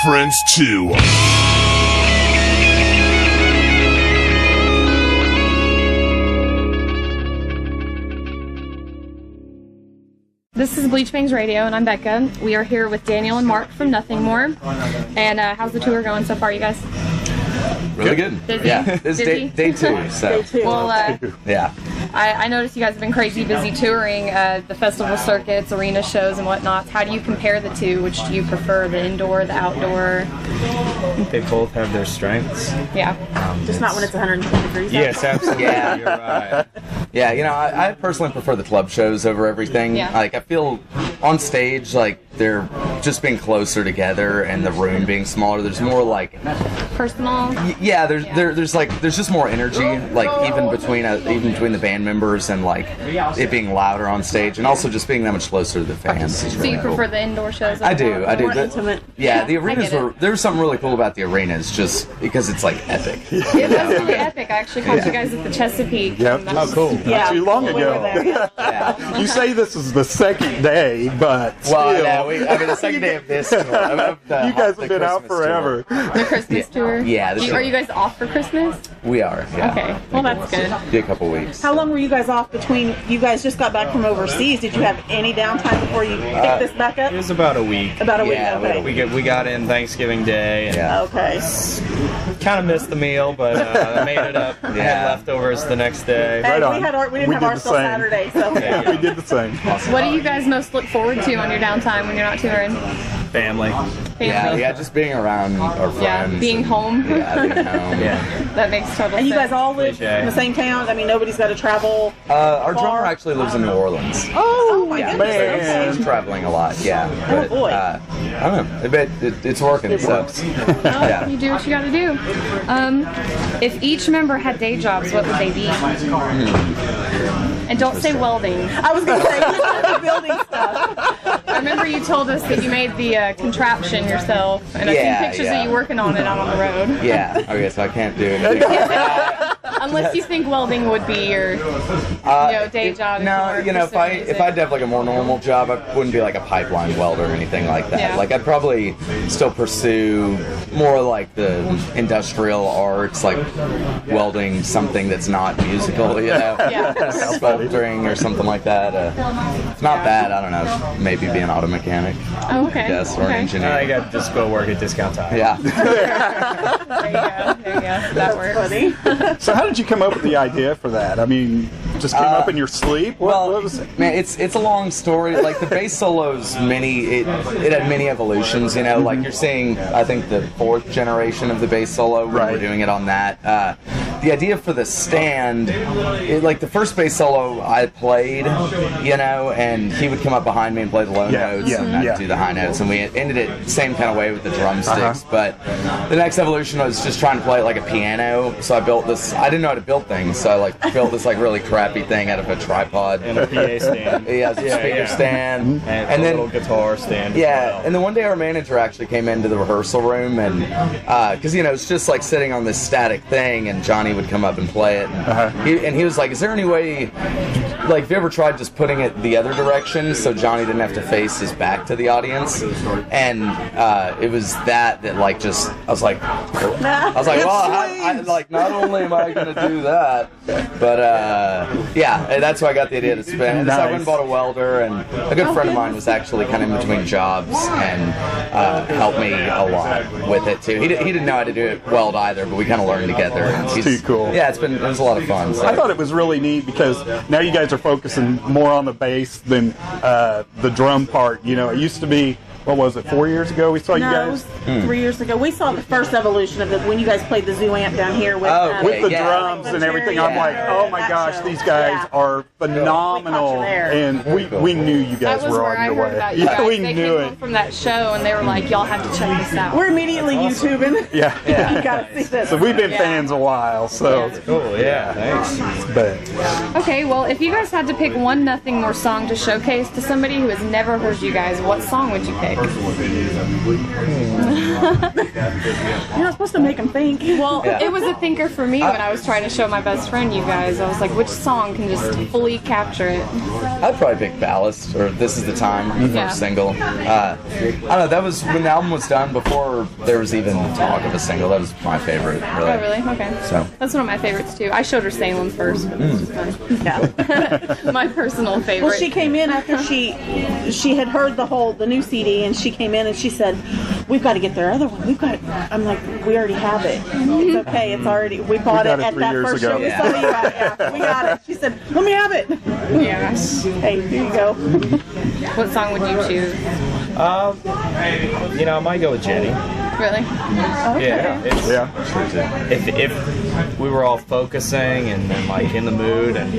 friends too. This is BleachBANGS Radio, and I'm Becca. We are here with Daniel and Mark from Nothing More. And how's the tour going so far, you guys? Really good. Busy? Yeah, this is day two. So. Day two. Well, yeah. I noticed you guys have been crazy busy touring the festival circuits, arena shows, and whatnot. How do you compare the two? Which do you prefer, the indoor, the outdoor? They both have their strengths. Yeah. Just not when it's 120 degrees. Yes, absolutely. Yeah. You're right. Yeah, you know, I personally prefer the club shows over everything. Yeah. Like, I feel on stage, like, they're just being closer together and the room being smaller. There's more, like... Personal? Yeah, there's just more energy, like, even between the band members and, like, it being louder on stage, and also just being that much closer to the fans. So you prefer the indoor shows? I do. More intimate. Yeah, the arenas there's something really cool about the arenas, just because it's, like, epic. It was really epic. I actually caught you guys at the Chesapeake. Yep. Oh, cool. Yeah. Not too long We were ago. there. Yeah. You say this is the second day, but Well, still, I mean, the second day of this tour. you guys have been out forever. The Christmas tour? Yeah. Are you guys off for Christmas? We are, yeah. Okay. Well, that's good. Be a couple weeks. How long were you guys off between? You guys just got back from overseas. Did you have any downtime before you picked this back up? It was about a week. About a week. Yeah, Okay. We got in Thanksgiving Day and Yeah. Okay. kind of missed the meal, but I made it up. I had leftovers the next day. Hey, Right on. we didn't We have did ours the till same. Saturday, so We did the same. What do you guys most look forward to on your downtime when you're not touring? Family. Family? Yeah, just being around our Yeah, friends. being home. Yeah, being home. Yeah. That makes total And you sense. guys all live Cliche. in the same town? I mean, nobody's got to travel. Our drummer actually lives in New Orleans. Oh my Yeah, goodness. man. he's traveling a lot. Yeah. Oh, But, boy. I don't know. But it's working. It so. works. Yeah. You do what you gotta do. If each member had day jobs, what would they be? And don't say welding. I was going to say, we started building stuff. I remember you told us that you made the contraption yourself, and I've Yeah, seen pictures yeah. of you working on it out on the road. Yeah. Okay, so I can't do anything. Unless you think welding would be your day job. No, if you if I'd have like a more normal job, I wouldn't be like a pipeline welder or anything like that. Yeah. Like I'd probably still pursue more like the industrial arts, like welding something that's not musical, Yeah. sculpturing or something like that. It's not bad. I don't know. Maybe be an auto mechanic. Oh, okay. Yes, or an Okay. engineer. I got to just go work at Discount Tire. Yeah. There you go. There you go. That works. Funny. So how did you come up with the idea for that? I mean, just came up in your sleep? What was it? Man, it's a long story. Like the bass solos, it had many evolutions. Like you're seeing, I think the 4th generation of the bass solo. When we're doing it on that. The idea for the stand, like the first bass solo I played, and he would come up behind me and play the low notes, and I'd do the high notes, and we ended it same kind of way with the drumsticks. But the next evolution was just trying to play it like a piano. So I built this. I didn't know how to build things, so I built this like really crappy thing out of a tripod And a PA stand. Yeah, it's a speaker stand, And a then little guitar stand. yeah, as well. and then one day our manager actually came into the rehearsal room, and because it's just like sitting on this static thing, and Johnny would come up and play it, and he was like, "Is there any way, like, have you ever tried just putting it the other direction so Johnny didn't have to face his back to the audience?" And it was that like just I was like, well, I like not only am I going to do that, but yeah, and that's why I got the idea to spin. And so I went and bought a welder, and a good friend of mine was actually kind of in between jobs and helped me a lot with it too. He didn't know how to do it weld either, but we kind of learned together. And Too cool. Yeah, it was a lot of fun. So. I thought it was really neat because now you guys are focusing more on the bass than the drum part. It used to be, what was it, 4 years ago we saw you No, it guys? was 3 years ago. We saw the first evolution of it when you guys played the Zoo Amp down here with, With the Yeah. drums and everything. I'm like, oh my gosh, these guys are phenomenal. And we knew you guys That was were where on I your heard way. about you Yeah, guys. we They knew came it. home from that show, and they were like, "Y'all have to check this out." We're immediately YouTubing. Yeah. You gotta see this. So we've been fans a while, so. Cool, yeah, thanks. But Okay, well, if you guys had to pick one Nothing More song to showcase to somebody who has never heard you guys, what song would you pick? like? You're not supposed to make them think. Well, it was a thinker for me when I was trying to show my best friend you guys. I was like, which song can just fully capture it? I'd probably pick Ballast or This Is the Time, the first single. I don't know, that was when the album was done, before there was even talk of a single. That was my favorite, really. Oh, really? Okay. So. That's one of my favorites, too. I showed her Salem first, but it's just fun. Yeah. My personal favorite. Well, she came in after she had heard the new CD, and she came in and she said, "We've got to get their other one. We've got." I'm like, "We already have it. It's okay. It's already. We bought it at that first show we saw you at. Yeah, we got it." She said, "Let me have it." Yeah. Hey, here you go. What song would you choose? I might go with Jenny. Really? Okay. Yeah, if we were all focusing and like in the mood, and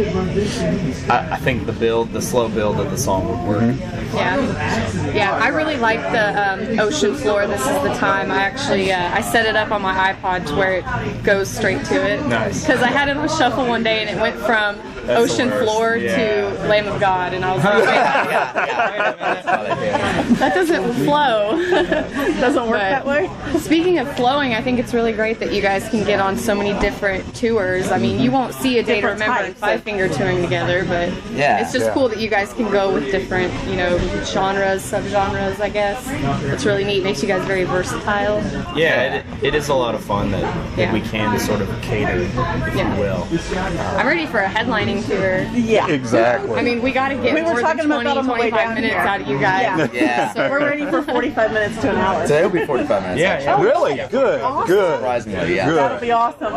I think the slow build of the song would work. Yeah, I really like the Ocean Floor, This Is the Time. I actually, I set it up on my iPod to where it goes straight to it. Nice. Because I had it on shuffle one day and it went from Ocean Floor to Lamb of God, and I was like, that doesn't flow. Doesn't work that way. Speaking of flowing, I think it's really great that you guys can get on so many different tours. I mean, you won't see A Day to Remember and Five Finger touring together, but it's just cool that you guys can go with different, genres, subgenres, I guess. It's really neat. Makes you guys very versatile. Yeah, it is a lot of fun that we can sort of cater, if you will. I'm ready for a headlining tour. Yeah. Exactly. I mean, we got to get more than 20-25 minutes out of you guys. Yeah. So we're ready for 45 minutes to an hour. Today will be 45 minutes. Yeah. Really? Good. Awesome. Good. Surprisingly, yeah. Good. That'll be awesome.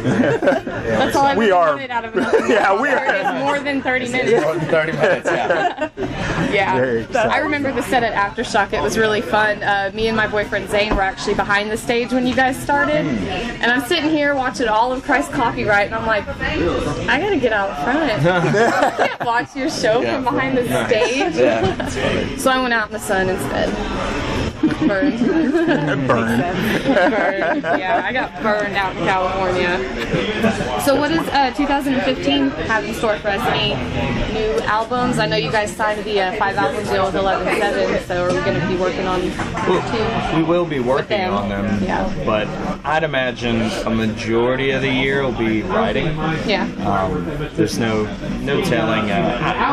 That's all I We are. wanted out of Nothing Yeah, More. we are. It's more than 30 minutes. More than 30 minutes, yeah. Very Yeah. exciting. I remember the set at Aftershock. It was really fun. Me and my boyfriend Zane were actually behind the stage when you guys started. And I'm sitting here watching all of Christ Copyright, and I'm like, I gotta get out front. I can't watch your show from behind the stage. Yeah. So I went out in the sun instead. Burned. Burn. Burned. Yeah, I got burned out in California. So what does 2015 have in store for us? Any new albums? I know you guys signed the 5-album deal with 11-7, so are we going to be working on 2? We will be working them. on them, but I'd imagine a majority of the year will be writing. Yeah. There's no telling.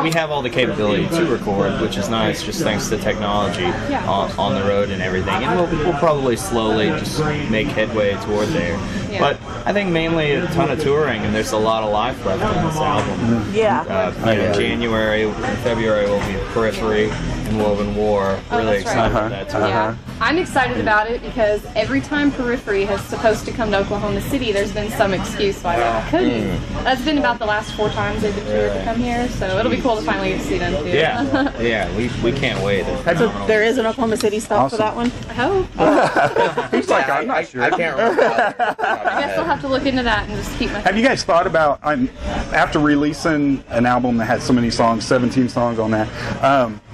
We have all the capability to record, which is nice, just thanks to technology on the road and everything. And we'll probably slowly just make headway toward there. Yeah. But I think mainly a ton of touring, and there's a lot of life left in this album. Yeah. January and February will be Periphery and Woven War. Really excited about that tour. Yeah. I'm excited about it because every time Periphery has supposed to come to Oklahoma City, there's been some excuse why they couldn't. That's been about the last 4 times they've been toured to come here, so it'll be cool to finally get to see them too. Yeah, we can't wait. There is an Oklahoma City stop for that one. I hope. He's like, I'm not sure. I can't remember. I guess I'll have to look into that and just keep my. Have you guys thought about, after releasing an album that has so many songs, 17 songs on that,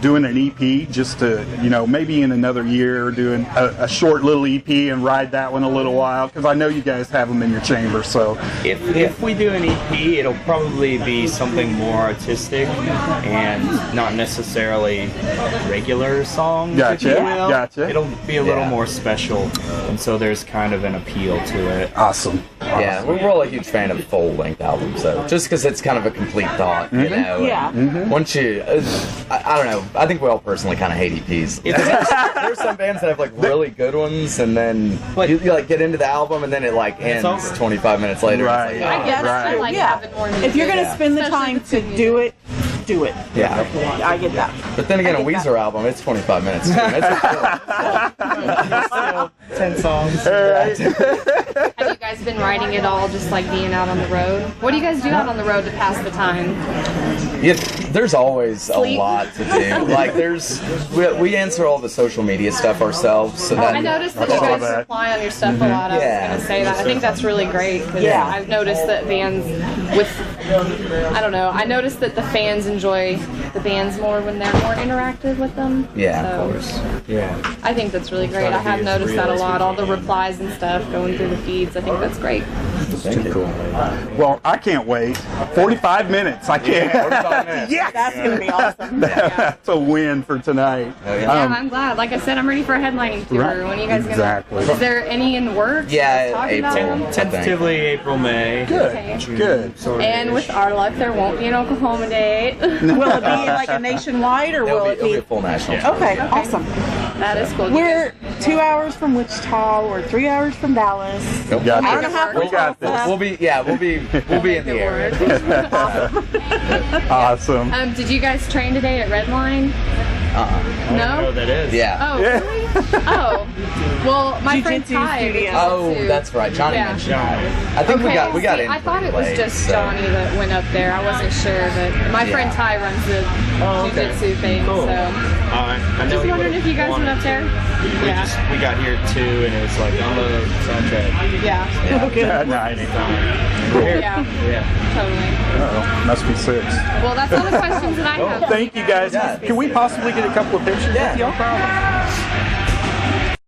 doing an EP just to, maybe in another year, doing a short little EP and ride that one a little while? Because I know you guys have them in your chamber, so. If we do an EP, it'll probably be something more artistic and not necessarily regular songs, Gotcha, if you will. gotcha. It'll be a little more special, and so there's kind of an appeal to it. Awesome. Yeah, we're all a huge fan of full-length albums, though, just because it's kind of a complete thought, you know? Yeah. And once you, I don't know, I think we all personally kind of hate EPs. There's some bands that have, like, really good ones, and then you like, get into the album, and then it, like, ends 25 minutes later. Right. It's like, I guess I like Yeah. having more music. If you're going to spend the time to do it, do it. Yeah. I get that. But then again, a I get Weezer album, it's 25 minutes. Too. It's 10 songs. Have you guys been writing it all just like being out on the road? What do you guys do out on the road to pass the time? Yeah, there's always Sleep. a lot to do. Like, we answer all the social media stuff ourselves. So that I noticed that you saw guys that. reply on your stuff a lot. I was Yeah. going to say that. I think that's really great. 'Cause I've noticed that bands I noticed that the fans enjoy the bands more when they're more interactive with them. Yeah, so of course. Yeah. I think that's really great. Try to I have be as noticed real that a as we lot. All can. the replies and stuff going through the feeds. I think that's great. Too cool. Well, I can't wait. 45 minutes. I can't. 45 minutes. Yes. That's going to be awesome. That's a win for tonight. I'm glad. Like I said, I'm ready for a headlining tour. Right. When are you guys gonna? Exactly. Is there any in the works? Yeah, Talking about April. them? Tentatively April, May. Good. Okay. Good. And with our luck, there won't be an Oklahoma date. Will it be like a nationwide or will It'll be a it full national. be? tour. Okay, awesome. That is cool. We're 2 hours from Wichita. We're 3 hours from Dallas. Nope. Got Hour this. and a half We from got Tulsa. We'll be in the area. Awesome. Did you guys train today at Redline? I don't know No. what that is. Yeah. Oh, really? Oh. Well, my friend Jiu-jitsu Ty. studio. Oh, too. that's right. Johnny Yeah. mentioned that. I think we got See, in. I thought it was pretty just late, so. Johnny that went up there. I wasn't sure, but my friend Ty runs the jiu-jitsu thing. Cool. So I know just he wondering would've if you guys went wanted up there. to. Yeah. We got here at 2 and it was like unload, soundtrack. Yeah. Okay. Nice. We're here. Yeah. Yeah. Totally. Uh-oh. Must be 6. Well, that's all the questions that I have. Thank you guys. Yeah. Can we possibly get a couple of pictures Yeah. with y'all?